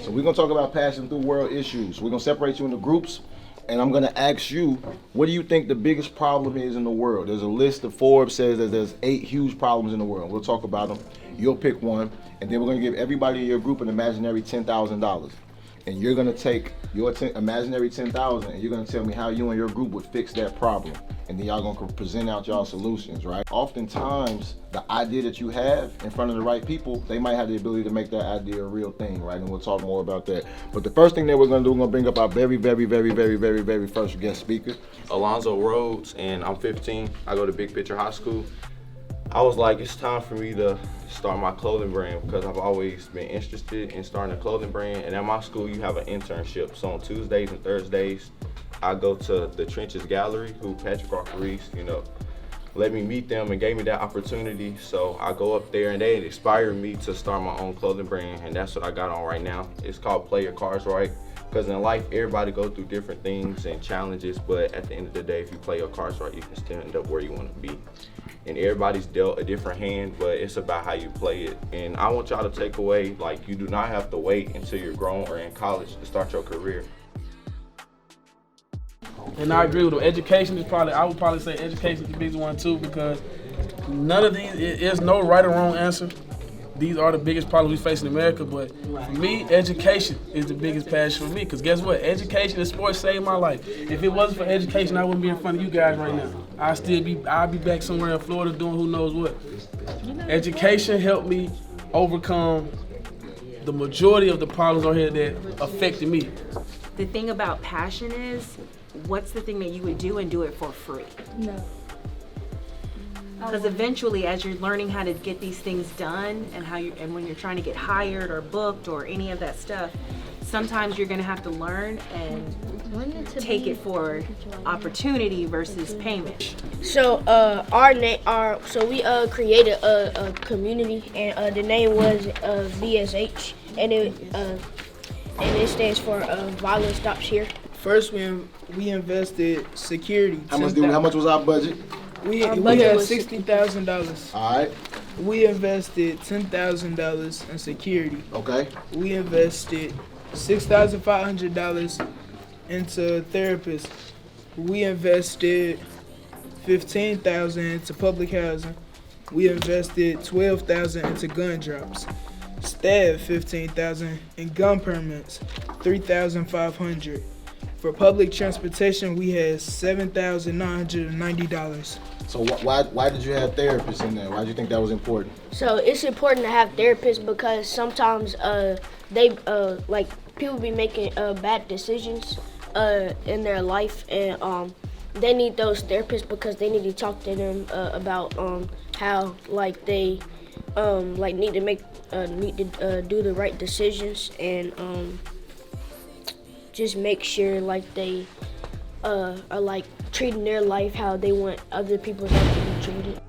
So we're gonna talk about passing through world issues. We're gonna separate you into groups, and I'm gonna ask you, what do you think the biggest problem is in the world? There's a list of Forbes says that there's 8 huge problems in the world. We'll talk about them. You'll pick one, and then we're gonna give everybody in your group an imaginary $10,000. And you're gonna take your imaginary 10,000 and you're gonna tell me how you and your group would fix that problem. And then y'all gonna present out y'all solutions, right? Oftentimes, the idea that you have in front of the right people, they might have the ability to make that idea a real thing, right? And we'll talk more about that. But the first thing that we're gonna do, we're gonna bring up our very first guest speaker. Alonzo Rhodes, and I'm 15. I go to Big Picture High School. I was like, it's time for me to start my clothing brand because I've always been interested in starting a clothing brand. And at my school, you have an internship. So on Tuesdays and Thursdays, I go to the Trenches Gallery, who Patrick Reese, let me meet them and gave me that opportunity. So I go up there and they inspired me to start my own clothing brand. And that's what I got on right now. It's called Play Your Cards Right. Because in life, everybody go through different things and challenges, but at the end of the day, if you play your cards right, you can still end up where you want to be. And everybody's dealt a different hand, but it's about how you play it. And I want y'all to take away, like, you do not have to wait until you're grown or in college to start your career. And I agree with them. Education is I would probably say education is the biggest one too, because none of these, there's no right or wrong answer. These are the biggest problems we face in America, but for me, education is the biggest passion for me, because guess what? Education and sports saved my life. If it wasn't for education, I wouldn't be in front of you guys right now. I'd be back somewhere in Florida doing who knows what. Education helped me overcome the majority of the problems on here that affected me. The thing about passion is, what's the thing that you would do and do it for free? No. Because eventually, as you're learning how to get these things done and when you're trying to get hired or booked or any of that stuff, sometimes you're gonna have to learn and take it for opportunity versus payment. So we created a community, and the name was VSH, and it stands for Violence Stops Here. First, we invested security. How much was our budget? We had $60,000. All right. We invested $10,000 in security. Okay. We invested $6,500 into therapists. We invested $15,000 into public housing. We invested $12,000 into gun drops. Staff $15,000 in gun permits, $3,500. For public transportation, we had $7,990. So why did you have therapists in there? Why did you think that was important? So it's important to have therapists because sometimes people be making bad decisions in their life, and they need those therapists because they need to talk to them about how they need to do the right decisions, and just make sure they are treating their life how they want other people's life to be treated.